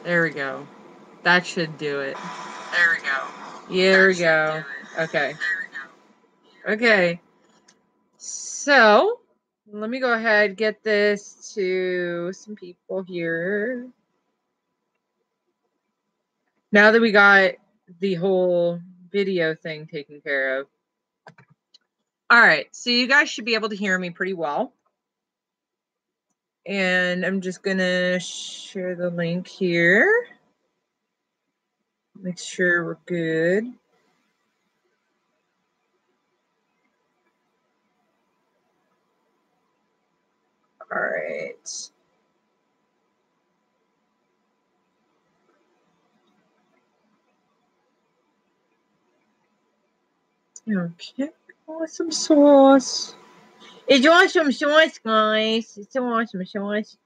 There we go. That should do it. There we go. Here we go. Okay. Okay. So, let me go ahead and get this to some people here. Now that we got the whole video thing taken care of. All right. So, you guys should be able to hear me pretty well. And I'm just going to share the link here. Make sure we're good. All right. Okay. Awesome sauce. It's awesome sauce, guys. It's awesome sauce.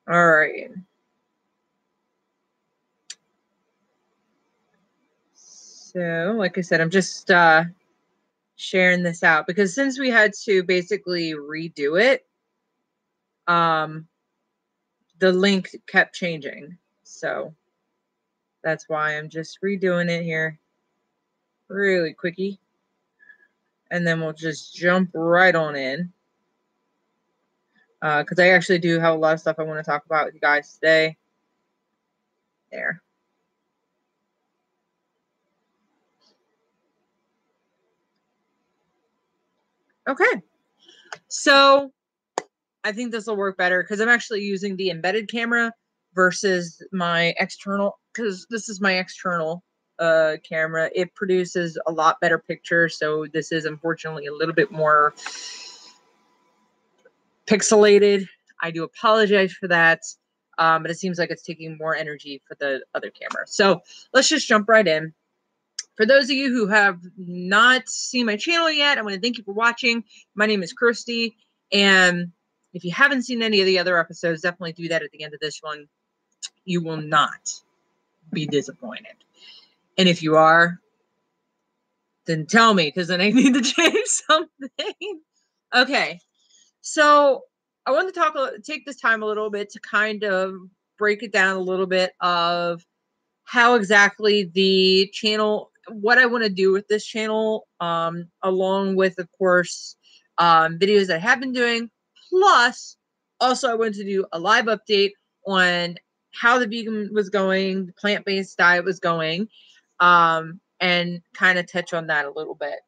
All right. So, like I said, I'm just sharing this out because since we had to basically redo it, the link kept changing. So that's why I'm just redoing it here really quickie. And then we'll just jump right on in. Because I actually do have a lot of stuff I want to talk about with you guys today. There. Okay. So I think this will work better because I'm actually using the embedded camera versus my external, because this is my external camera. It produces a lot better pictures. So this is unfortunately a little bit more pixelated. I do apologize for that. But it seems like it's taking more energy for the other camera. So let's just jump right in. For those of you who have not seen my channel yet, I want to thank you for watching. My name is Kirsty, and if you haven't seen any of the other episodes, definitely do that at the end of this one. You will not be disappointed. And if you are, then tell me, because then I need to change something. Okay, so I want to take this time a little bit to kind of break it down a little bit of how exactly the channel, what I want to do with this channel, along with, of course, videos that I have been doing. Plus, also I wanted to do a live update on how the vegan was going, the plant-based diet was going, and kind of touch on that a little bit.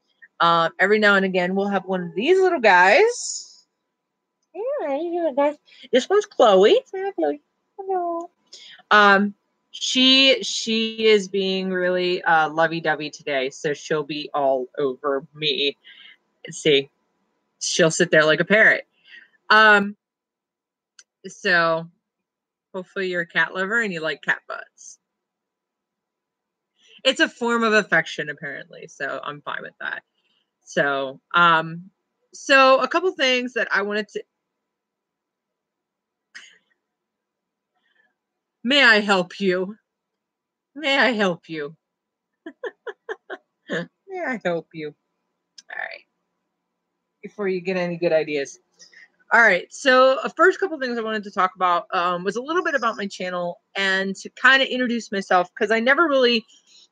Every now and again, we'll have one of these little guys. Yeah, guys. This one's Chloe. Hi, Chloe. Hello. She is being really lovey-dovey today, so she'll be all over me. Let's see, she'll sit there like a parrot. So hopefully you're a cat lover and you like cat butts. It's a form of affection, apparently, so I'm fine with that. So, so a couple things that I wanted to. May I help you? May I help you? May I help you? All right. Before you get any good ideas. All right. So first couple things I wanted to talk about was a little bit about my channel and to kind of introduce myself, because I never really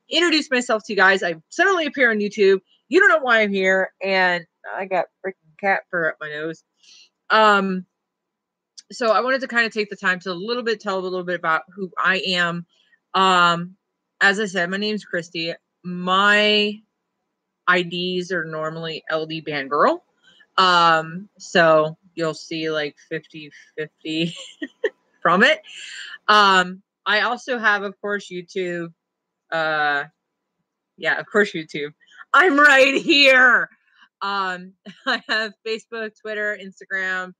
introduced myself to you guys. I suddenly appear on YouTube. You don't know why I'm here. And I got freaking cat fur up my nose. So I wanted to kind of take the time to tell a little bit about who I am. As I said, my name's Christy. My IDs are normally LdBandGirl. So you'll see like 50-50 from it. I also have, of course, YouTube. Yeah, of course, YouTube. I'm right here. I have Facebook, Twitter, Instagram.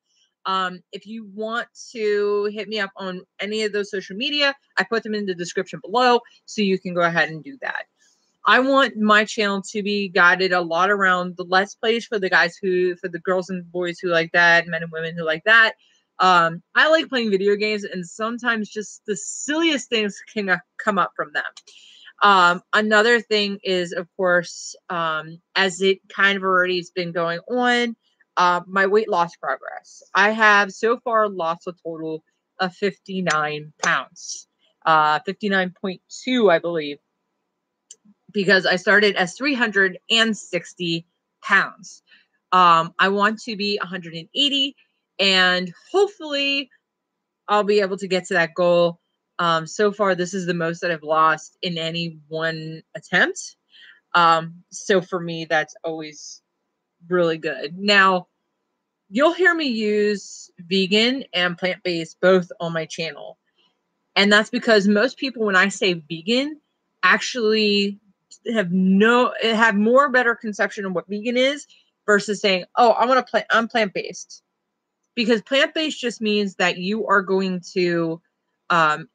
If you want to hit me up on any of those social media, I put them in the description below, so you can go ahead and do that. I want my channel to be guided a lot around the Let's Plays for the guys for the girls and boys who like that, men and women who like that. I like playing video games, and sometimes just the silliest things can come up from them. Another thing is, of course, as it kind of already has been going on, my weight loss progress. I have so far lost a total of 59 pounds, 59.2, I believe, because I started as 360 pounds. I want to be 180, and hopefully I'll be able to get to that goal. So far, this is the most that I've lost in any one attempt. So for me, that's always really good. Now, you'll hear me use vegan and plant-based both on my channel. And that's because most people, when I say vegan, actually have more better conception of what vegan is versus saying, oh, I'm plant-based. Because plant-based just means that you are going to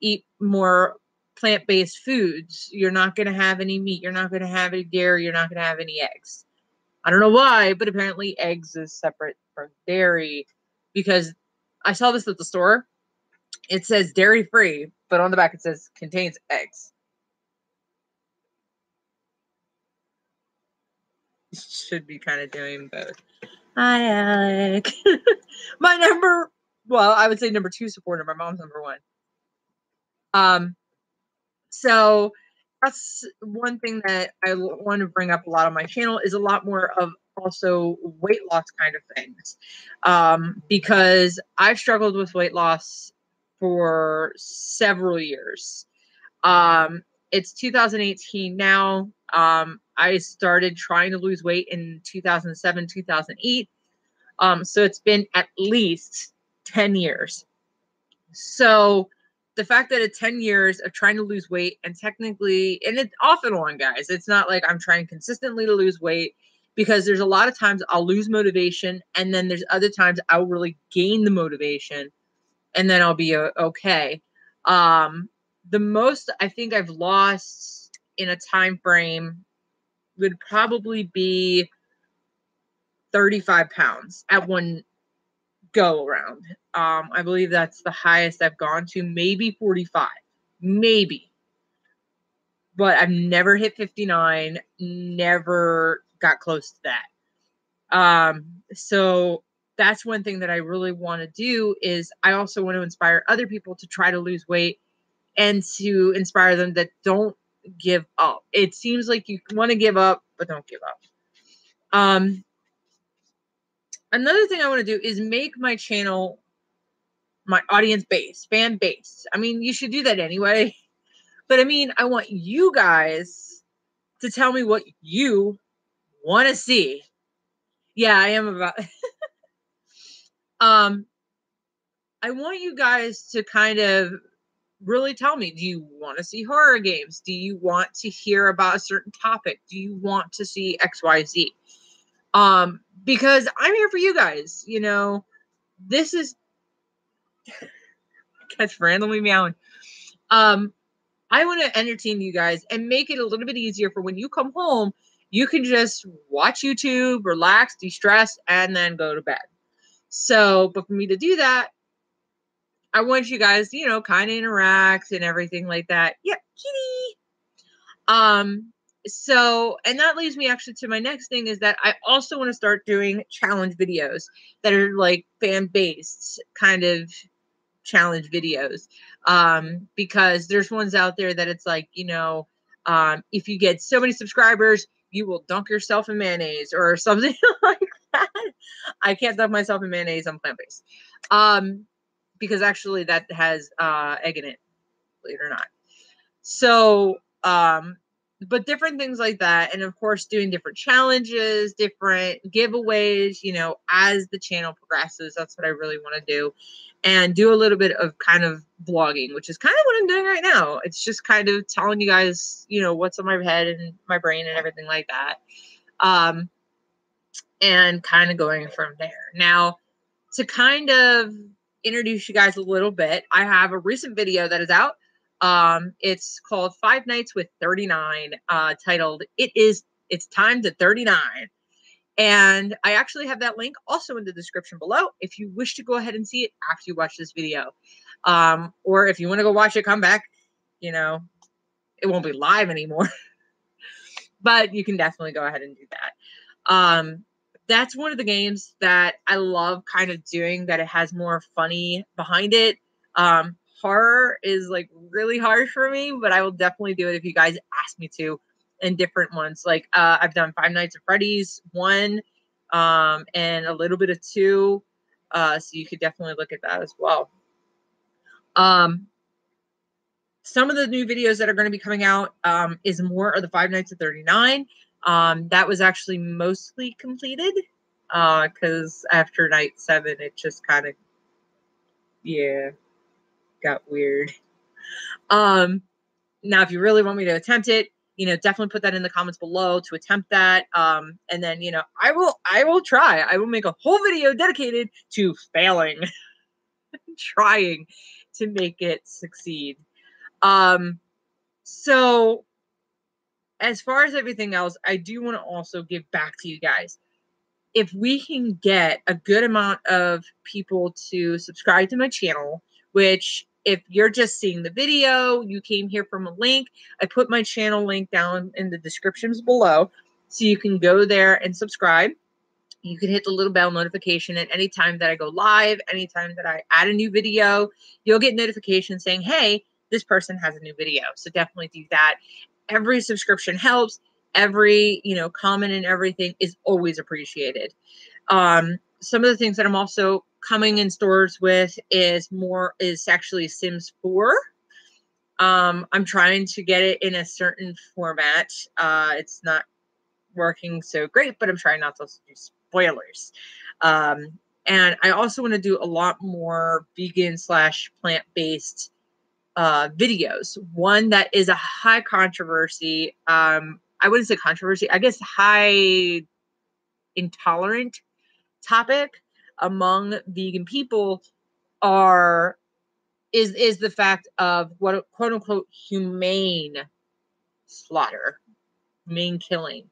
eat more plant-based foods. You're not going to have any meat. You're not going to have any dairy. You're not going to have any eggs. I don't know why, but apparently eggs is separate from dairy, because I saw this at the store. It says dairy-free, but on the back it says contains eggs. Should be kind of doing both. Hi, Alec. I would say number 2 supporter. My mom's number 1. So that's one thing that I want to bring up a lot on my channel, is a lot more of also weight loss kind of things. Because I've struggled with weight loss for several years. It's 2018 now. I started trying to lose weight in 2007, 2008. So it's been at least 10 years. So the fact that it's 10 years of trying to lose weight, and technically, and it's off and on, guys. It's not like I'm trying consistently to lose weight, because there's a lot of times I'll lose motivation, and then there's other times I'll really gain the motivation, and then I'll be okay. The most I think I've lost in a time frame would probably be 35 pounds at one go around. I believe that's the highest I've gone to, maybe 45, maybe. But I've never hit 59, never got close to that. So that's one thing that I really want to do, is I also want to inspire other people to try to lose weight, and to inspire them that don't give up. It seems like you want to give up, but don't give up. Another thing I want to do is make my channel, my audience base, fan base. I mean, you should do that anyway. But I mean, I want you guys to tell me what you want to see. Yeah, I am about... I want you guys to kind of really tell me, do you want to see horror games? Do you want to hear about a certain topic? Do you want to see XYZ? Because I'm here for you guys. You know, this is... Cat's randomly meowing. I want to entertain you guys and make it a little bit easier for when you come home, you can just watch YouTube, relax, de-stress, and then go to bed. So, but for me to do that, I want you guys, you know, kind of interact and everything like that. Yep, kitty. So, and that leads me actually to my next thing, is that I also want to start doing challenge videos that are like fan-based kind of challenge videos. Because there's ones out there that it's like, you know, if you get so many subscribers, you will dunk yourself in mayonnaise or something like that. I can't dunk myself in mayonnaise. I'm plant-based. Because actually that has egg in it, believe it or not. So, but different things like that. And of course, doing different challenges, different giveaways, you know, as the channel progresses. That's what I really want to do. And do a little bit of kind of vlogging, which is kind of what I'm doing right now. It's just kind of telling you guys, you know, what's on my head and my brain and everything like that. And kind of going from there. Now, to kind of introduce you guys a little bit, I have a recent video that is out. It's called 5 Nights with 39, titled It's Time to 39. And I actually have that link also in the description below if you wish to go ahead and see it after you watch this video. Or if you want to go watch it, come back, you know, it won't be live anymore, but you can definitely go ahead and do that. That's one of the games that I love kind of doing, that it has more funny behind it. Horror is like really hard for me, but I will definitely do it if you guys ask me to, in different ones. Like I've done Five Nights at Freddy's 1, and a little bit of 2. So you could definitely look at that as well. Some of the new videos that are going to be coming out is more of the Five Nights at 39. That was actually mostly completed because after night 7, it just kind of, yeah, got weird. Now, if you really want me to attempt it, definitely put that in the comments below to attempt that. And then, I will try. I will make a whole video dedicated to failing, trying to make it succeed. So as far as everything else, I do want to also give back to you guys. If we can get a good amount of people to subscribe to my channel, which if you're just seeing the video, you came here from a link, I put my channel link down in the descriptions below, so you can go there and subscribe. You can hit the little bell notification, and anytime that I go live, anytime that I add a new video, you'll get notifications saying, hey, this person has a new video. So definitely do that. Every subscription helps. Every, comment and everything is always appreciated. Some of the things that I'm also coming in stores with is actually Sims 4. I'm trying to get it in a certain format. It's not working so great, but I'm trying not to do spoilers. And I also want to do a lot more vegan / plant-based videos. One that is a high controversy, I wouldn't say controversy, I guess high intolerant topic among vegan people is the fact of what quote unquote humane slaughter, humane killing.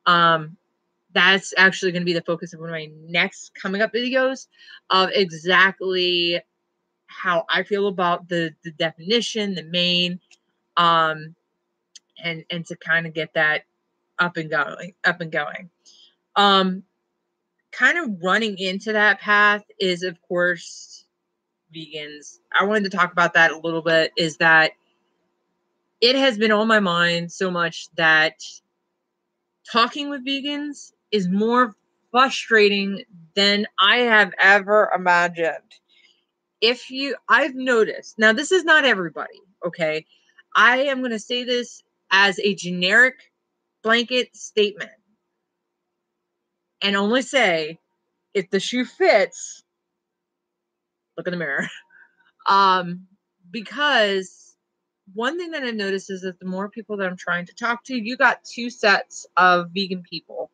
That's actually going to be the focus of one of my next coming up videos, of exactly how I feel about the definition, the main, and to kind of get that up and going. Kind of running into that path is, of course, vegans. I wanted to talk about that a little bit, is that it has been on my mind so much that talking with vegans is more frustrating than I have ever imagined. I've noticed, now this is not everybody, okay? I am going to say this as a generic blanket statement and only say, if the shoe fits, look in the mirror. Because one thing that I've noticed is that the more people that I'm trying to talk to, you got 2 sets of vegan people.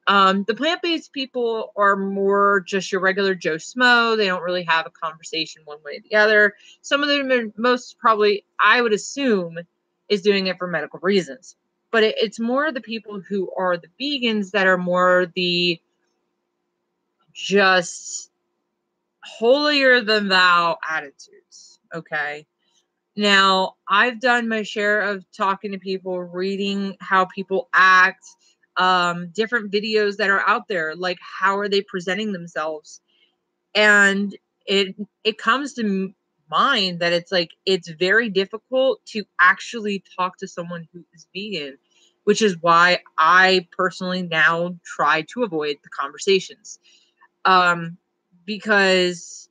The plant-based people are more just your regular Joe Schmo. They don't really have a conversation one way or the other. Some of them are most probably, I would assume, is doing it for medical reasons. But it's more the people who are the vegans that are more the just holier than thou attitudes. Okay. Now, I've done my share of talking to people, reading how people act, different videos that are out there, like how are they presenting themselves, and it comes to mind that it's very difficult to actually talk to someone who is vegan, which is why I personally now try to avoid the conversations, because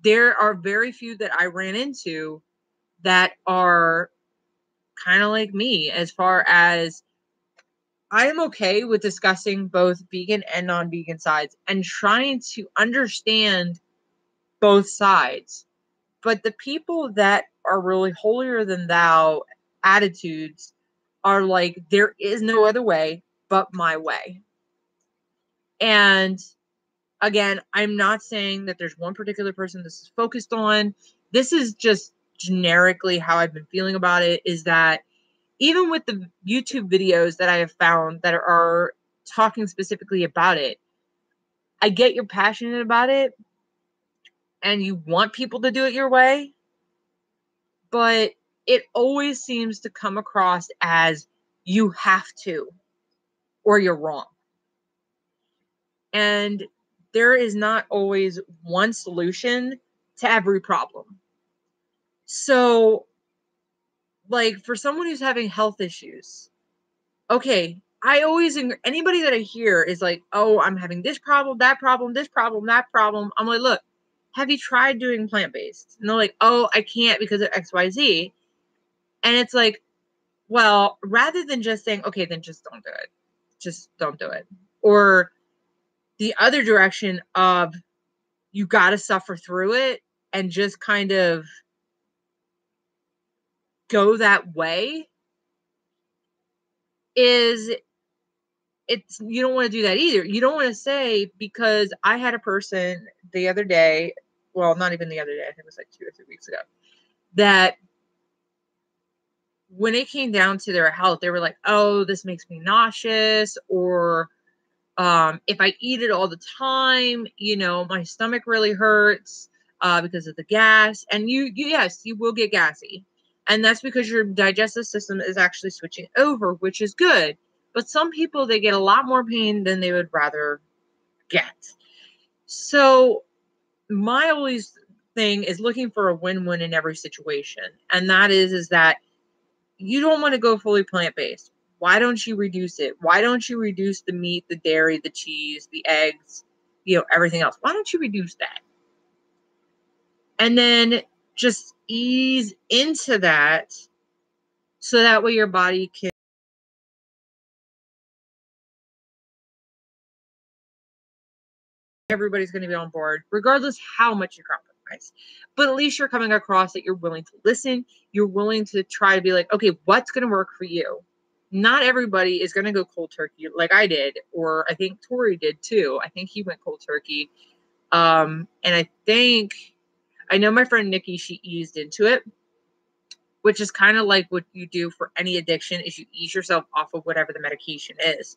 there are very few that I ran into that are kind of like me, as far as I am okay with discussing both vegan and non-vegan sides and trying to understand both sides. But the people that are really holier than thou attitudes are like, there is no other way but my way. And again, I'm not saying that there's one particular person this is focused on. This is just generically how I've been feeling about it, is that even with the YouTube videos that I have found that are talking specifically about it, I get you're passionate about it and you want people to do it your way, but it always seems to come across as you have to, or you're wrong. And there is not always one solution to every problem. So, like, for someone who's having health issues, okay, I always, anybody that I hear is like, oh, I'm having this problem, that problem, this problem, that problem. I'm like, look, have you tried doing plant-based? And they're like, oh, I can't because of XYZ. And it's like, well, rather than just saying, okay, then just don't do it. Just don't do it. Or the other direction of you got to suffer through it and just kind of go that way is, it's, you don't want to do that either. You don't want to say, because I had a person the other day, well, not even the other day, I think it was like 2 or 3 weeks ago, that when it came down to their health, they were like, oh, this makes me nauseous, or if I eat it all the time, you know, my stomach really hurts because of the gas. And yes, you will get gassy. And that's because your digestive system is actually switching over, which is good. But some people, they get a lot more pain than they would rather get. So my always thing is looking for a win-win in every situation. And that is that you don't want to go fully plant-based. Why don't you reduce it? Why don't you reduce the meat, the dairy, the cheese, the eggs, you know, everything else? Why don't you reduce that? And then just ease into that so that way your body can, everybody's going to be on board, regardless how much you compromise. But at least you're coming across that you're willing to listen. You're willing to try to be like, okay, what's going to work for you? Not everybody is going to go cold turkey like I did, or I think Tori did too. I think he went cold turkey. And I know my friend Nikki, she eased into it, which is kind of like what you do for any addiction, is you ease yourself off of whatever the medication is.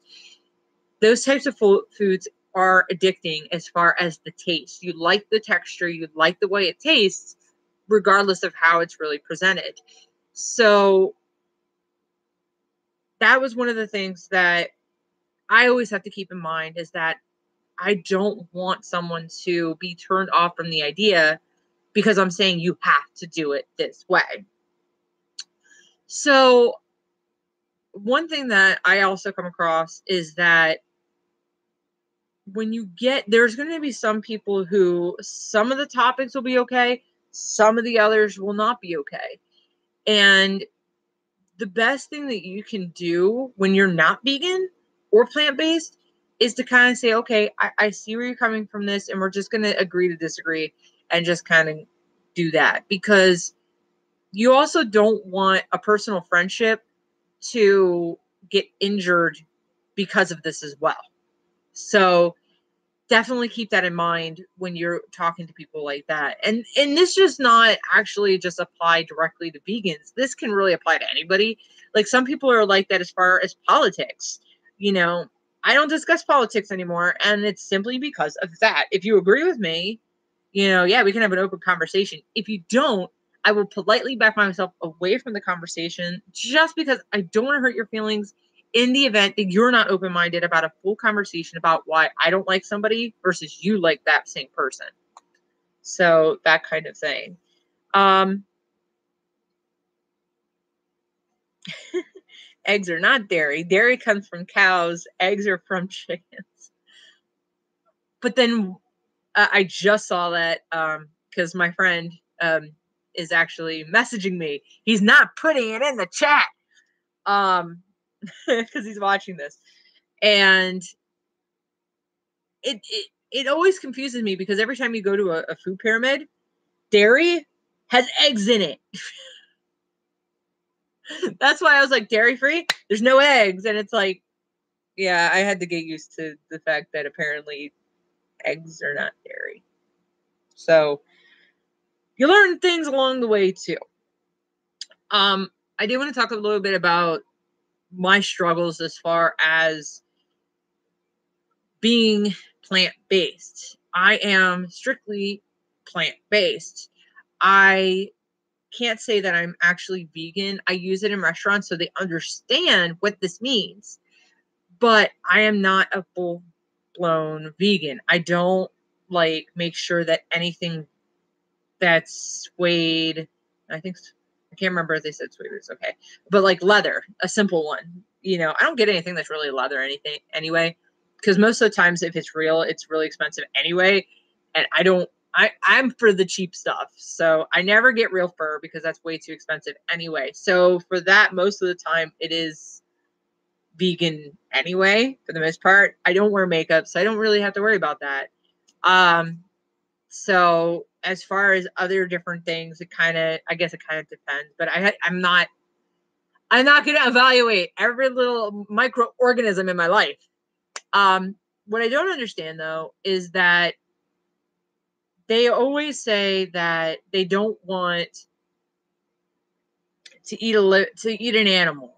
Those types of foods are addicting as far as the taste. You like the texture, you like the way it tastes, regardless of how it's really presented. So that was one of the things that I always have to keep in mind, is that I don't want someone to be turned off from the idea because I'm saying you have to do it this way. So one thing that I also come across is that when you get, there's going to be some people who, some of the topics will be okay, some of the others will not be okay. And the best thing that you can do when you're not vegan or plant-based is to kind of say, okay, I see where you're coming from this, and we're just going to agree to disagree and just kind of do that. Because you also don't want a personal friendship to get injured because of this as well. So definitely keep that in mind when you're talking to people like that. And this does not actually just apply directly to vegans. This can really apply to anybody. Like, some people are like that as far as politics. You know, I don't discuss politics anymore, and it's simply because of that. If you agree with me, you know, yeah, we can have an open conversation. If you don't, I will politely back myself away from the conversation, just because I don't want to hurt your feelings, in the event that you're not open-minded about a full conversation about why I don't like somebody versus you like that same person. So that kind of thing. Eggs are not dairy. Dairy comes from cows. Eggs are from chickens. But then I just saw that because my friend is actually messaging me. He's not putting it in the chat because he's watching this. And it always confuses me, because every time you go to a food pyramid, dairy has eggs in it. That's why I was like, dairy free, there's no eggs. And it's like, yeah, I had to get used to the fact that apparently eggs are not dairy. So you learn things along the way too. I did want to talk a little bit about my struggles as far as being plant-based. I am strictly plant-based. I can't say that I'm actually vegan. I use it in restaurants so they understand what this means. But I am not a full-blown vegan. I don't like make sure that anything that's suede, I can't remember if they said suede was okay, but like leather, a simple one. I don't get anything that's really leather or anything anyway, because most of the times if it's real, it's really expensive anyway, and I'm for the cheap stuff, so I never get real fur because that's way too expensive anyway. So for that, most of the time it is vegan anyway, for the most part. I don't wear makeup, so I don't really have to worry about that. So as far as other different things, I guess it kind of depends, but I'm not going to evaluate every little microorganism in my life. What I don't understand though, is that they always say that they don't want to eat an animal.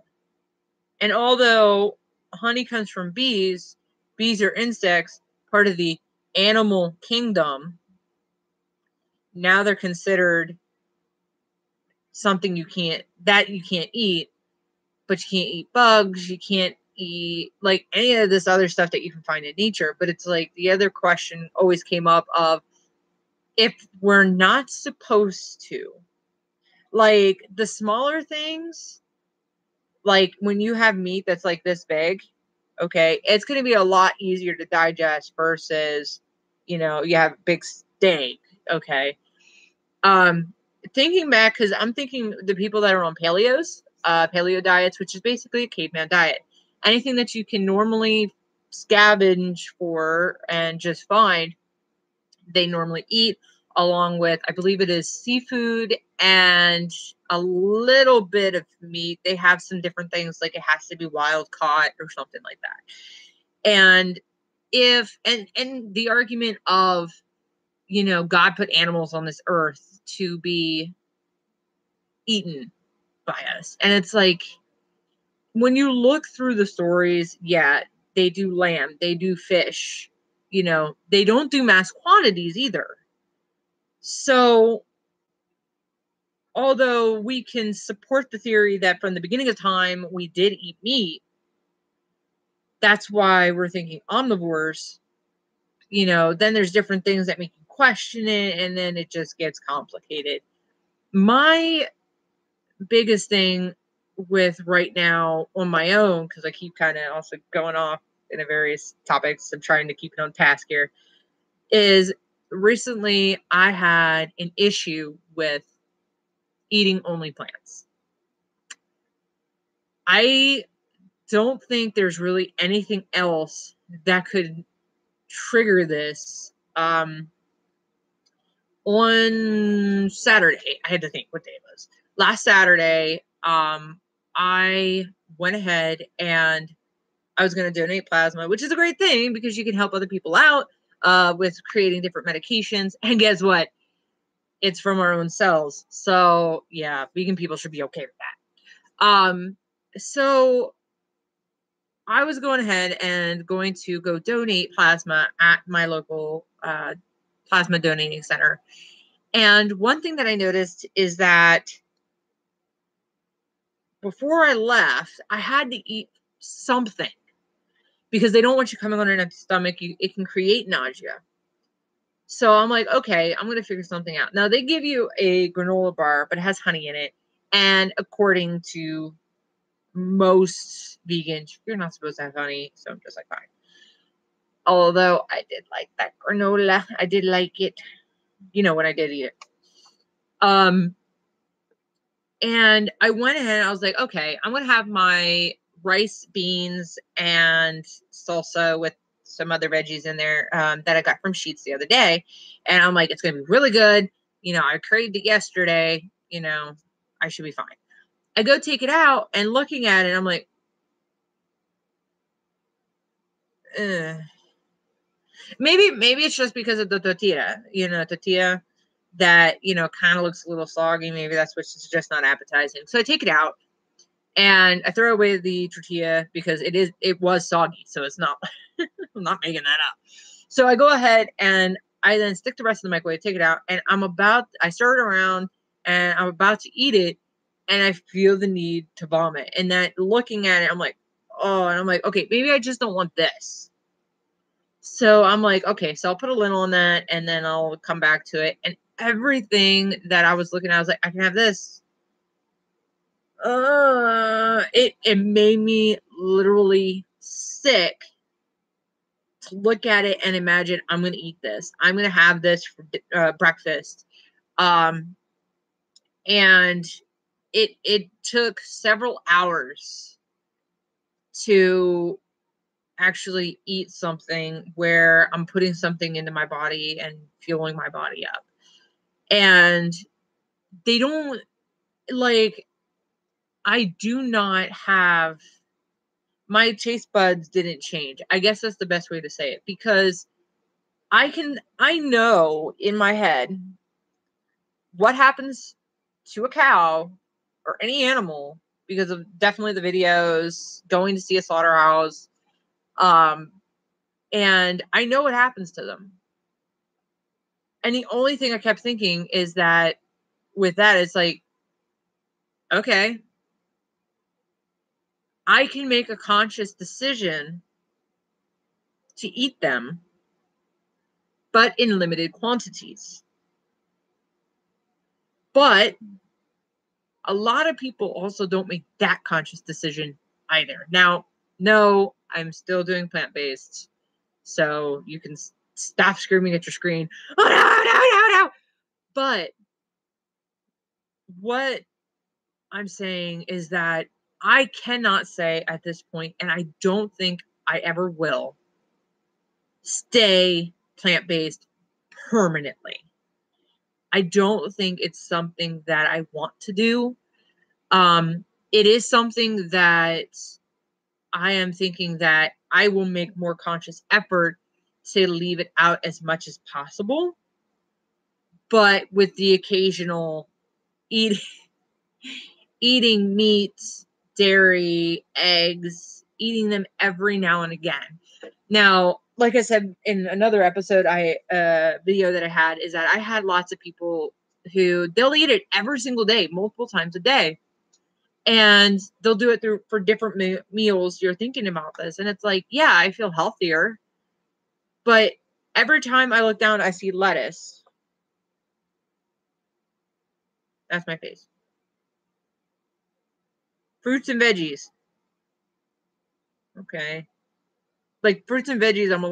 And although honey comes from bees are insects, part of the animal kingdom. Now they're considered something you can't eat, but you can't eat bugs, you can't eat like any of this other stuff that you can find in nature. But it's like the other question always came up of, if we're not supposed to, like the smaller things, like when you have meat that's like this big, okay, it's going to be a lot easier to digest versus, you have big steak, okay. Thinking back, because I'm thinking the people that are on paleo diets, which is basically a caveman diet, anything that you can normally scavenge for and just find, they normally eat, along with, I believe it is seafood and a little bit of meat. They have some different things, like it has to be wild caught or something like that. And and the argument of, God put animals on this earth to be eaten by us. And it's like, when you look through the stories, yeah, they do lamb, they do fish, they don't do mass quantities either. So, although we can support the theory that from the beginning of time we did eat meat, that's why we're thinking omnivores, then there's different things that make you question it, and then it just gets complicated. My biggest thing with right now on my own, because I keep kind of also going off in a various topics, I'm trying to keep it on task here, is recently I had an issue with eating only plants. I don't think there's really anything else that could trigger this. On Saturday, I had to think what day it was. Last Saturday, I went ahead and I was going to donate plasma, which is a great thing because you can help other people out with creating different medications. And guess what? It's from our own cells. So yeah, vegan people should be okay with that. So I was going ahead and going to go donate plasma at my local plasma donating center. And one thing that I noticed is that before I left, I had to eat something because they don't want you coming on an empty stomach. It can create nausea. So I'm like, okay, I'm going to figure something out. Now, they give you a granola bar, but it has honey in it. And according to most vegans, you're not supposed to have honey. So I'm just like, fine. Although I did like that granola. I did like it, when I did eat it. And I went ahead and I was like, okay, I'm going to have my rice, beans, and salsa with some other veggies in there that I got from Sheetz the other day. And I'm like, it's going to be really good. I craved it yesterday. I should be fine. I go take it out and looking at it, I'm like, maybe it's just because of the tortilla, tortilla that, kind of looks a little soggy. Maybe that's what's just not appetizing. So I take it out and I throw away the tortilla because it was soggy. So it's not, I'm not making that up. So I go ahead and I then stick the rest in the microwave, take it out, and I start around and I'm about to eat it, and I feel the need to vomit. And that looking at it, I'm like, oh, and I'm like, okay, maybe I just don't want this. So I'm like, okay, so I'll put a little on that, and then I'll come back to it. And everything that I was looking at, I was like, I can have this. It made me literally sick to look at it and imagine I'm going to eat this. I'm going to have this for breakfast. And it took several hours to actually eat something where I'm putting something into my body and fueling my body up. And they don't, like, I do not have, my taste buds didn't change. I guess that's the best way to say it, because I know in my head what happens to a cow or any animal because of definitely the videos, going to see a slaughterhouse. And I know what happens to them. And the only thing I kept thinking is that with that, it's like, okay, I can make a conscious decision to eat them, but in limited quantities. But a lot of people also don't make that conscious decision either. Now, no, I'm still doing plant-based, so you can stop screaming at your screen. Oh, no, no, no, no. But what I'm saying is that I cannot say at this point, and I don't think I ever will, stay plant-based permanently. I don't think it's something that I want to do. It is something that I am thinking that I will make more conscious effort to leave it out as much as possible, but with the occasional eating meat, dairy, eggs, eating them every now and again. Now, like I said in another episode, video that I had, is that I had lots of people who they'll eat it every single day, multiple times a day. And they'll do it for different meals. You're thinking about this. And it's like, yeah, I feel healthier. But every time I look down, I see lettuce. That's my face. Fruits and veggies. Okay. Like fruits and veggies, I'm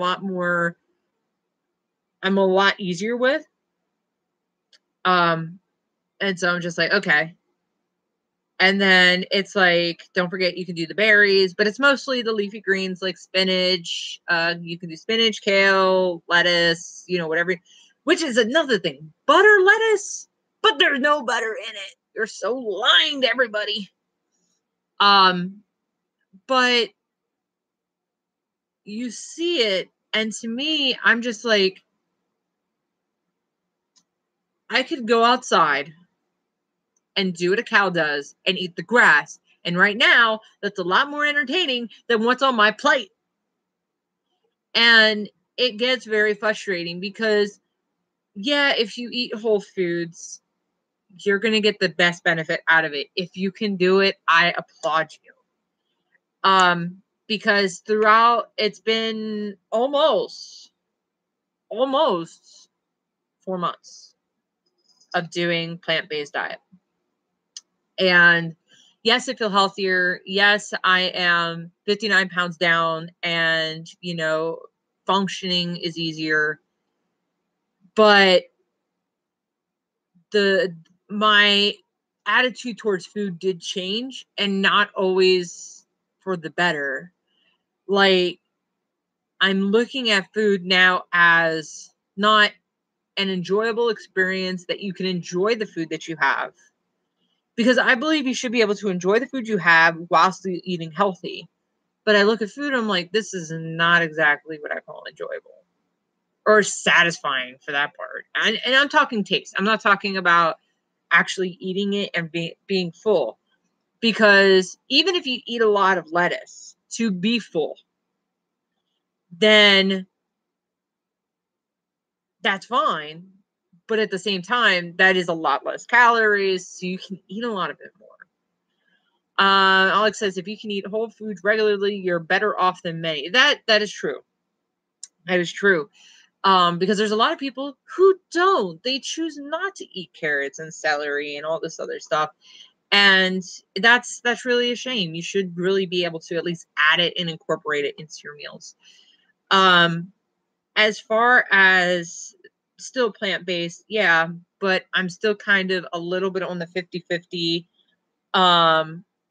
a lot easier with. And so I'm just like, okay. And then it's like, don't forget you can do the berries, but it's mostly the leafy greens like spinach. You can do spinach, kale, lettuce, whatever. Which is another thing. Butter lettuce, but there's no butter in it. You're so lying to everybody. But you see it, and to me, I'm just like, I could go outside and do what a cow does and eat the grass. And right now, that's a lot more entertaining than what's on my plate. And it gets very frustrating because, yeah, if you eat whole foods, you're going to get the best benefit out of it. If you can do it, I applaud you. Because throughout, it's been almost 4 months of doing plant-based diet. And yes, I feel healthier. Yes, I am 59 pounds down, and, functioning is easier. But my attitude towards food did change, and not always for the better. Like, I'm looking at food now as not an enjoyable experience that you can enjoy the food that you have. Because I believe you should be able to enjoy the food you have whilst eating healthy. But I look at food and I'm like, this is not exactly what I call enjoyable or satisfying for that part. And I'm talking taste. I'm not talking about actually eating it and being full. Because even if you eat a lot of lettuce to be full, then that's fine. But at the same time, that is a lot less calories, so you can eat a lot of it more. Alex says, if you can eat whole foods regularly, you're better off than many. That is true. That is true. Because there's a lot of people who don't. They choose not to eat carrots and celery and all this other stuff. And that's really a shame. You should really be able to at least add it and incorporate it into your meals. As far as still plant-based, yeah, but I'm still kind of a little bit on the 50-50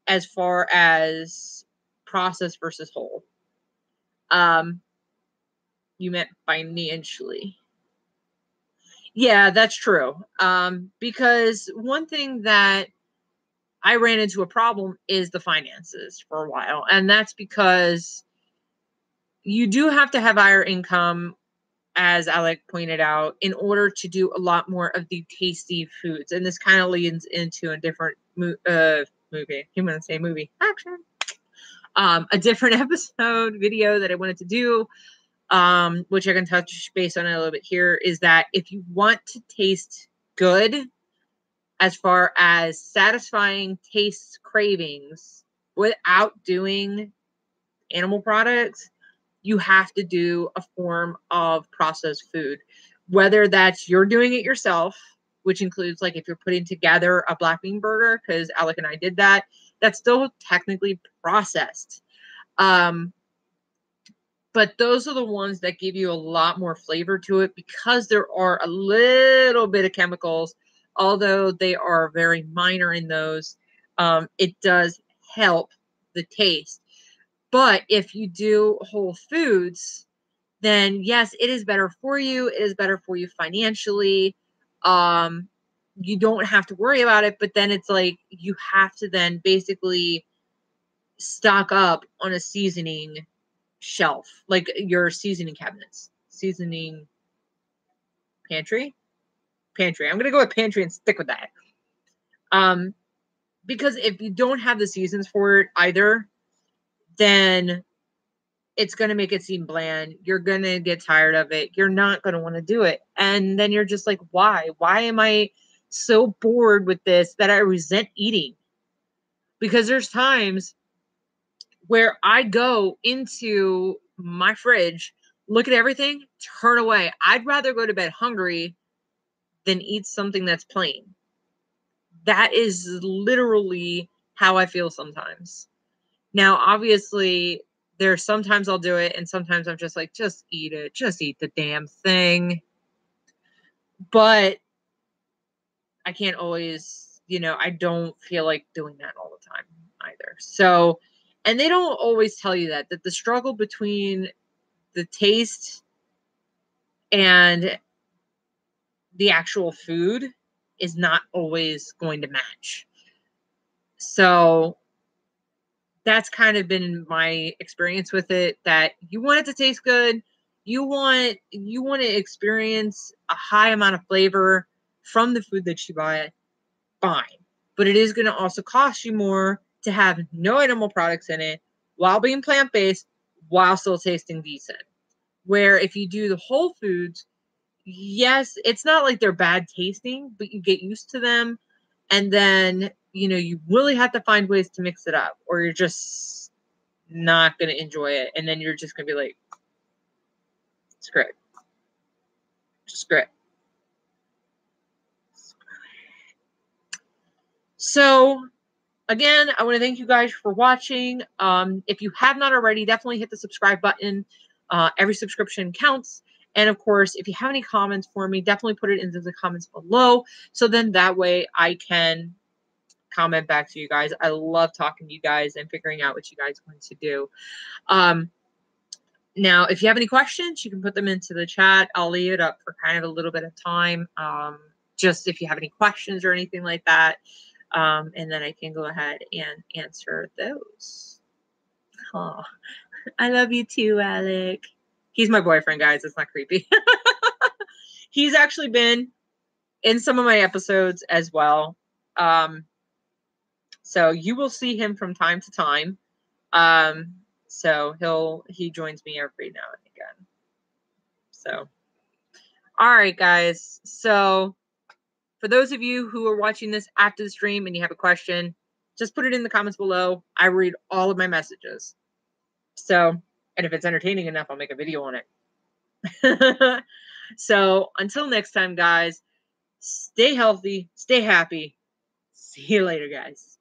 as far as processed versus whole. You meant financially. Yeah, that's true. Because one thing that I ran into a problem is the finances for a while. And that's because you do have to have higher income, as Alec pointed out, in order to do a lot more of the tasty foods. And this kind of leads into a different movie. I'm going to say movie. Action. A different episode video that I wanted to do, which I can touch base on it a little bit here, is that if you want to taste good, as far as satisfying taste cravings without doing animal products, you have to do a form of processed food. Whether that's you're doing it yourself, which includes like if you're putting together a black bean burger, because Alec and I did that, that's still technically processed. But those are the ones that give you a lot more flavor to it because there are a little bit of chemicals. Although they are very minor in those, it does help the taste. But if you do whole foods, then yes, it is better for you. It is better for you financially. You don't have to worry about it, but then it's like you have to then basically stock up on a seasoning shelf, like your seasoning cabinets, seasoning pantry. I'm going to go with pantry and stick with that. Because if you don't have the seasons for it either, then it's going to make it seem bland. You're going to get tired of it. You're not going to want to do it. And then you're just like, why? Why am I so bored with this that I resent eating? Because there's times where I go into my fridge, look at everything, turn away. I'd rather go to bed hungry than eat something that's plain. That is literally how I feel sometimes. Now, obviously, there's sometimes I'll do it, and sometimes I'm just like, just eat it. Just eat the damn thing. But I can't always, I don't feel like doing that all the time either. So, and they don't always tell you that the struggle between the taste and the actual food is not always going to match. So that's kind of been my experience with it, that you want it to taste good. You want to experience a high amount of flavor from the food that you buy, fine. But it is going to also cost you more to have no animal products in it while being plant-based, while still tasting decent. Where if you do the whole foods, yes, it's not like they're bad tasting, but you get used to them. And then, you really have to find ways to mix it up, or you're just not going to enjoy it. And then you're just going to be like, screw it. Just screw it. So, again, I want to thank you guys for watching. If you have not already, definitely hit the subscribe button. Every subscription counts. And of course, if you have any comments for me, definitely put it into the comments below. So then that way I can comment back to you guys. I love talking to you guys and figuring out what you guys want to do. Now, if you have any questions, you can put them into the chat. I'll leave it up for kind of a little bit of time. Just if you have any questions or anything like that. And then I can go ahead and answer those. Oh, I love you too, Alec. He's my boyfriend, guys. It's not creepy. He's actually been in some of my episodes as well. So you will see him from time to time. So he joins me every now and again. So, All right, guys. So for those of you who are watching this after the stream and you have a question, just put it in the comments below. I read all of my messages. So, and if it's entertaining enough, I'll make a video on it. So until next time, guys, stay healthy, stay happy. See you later, guys.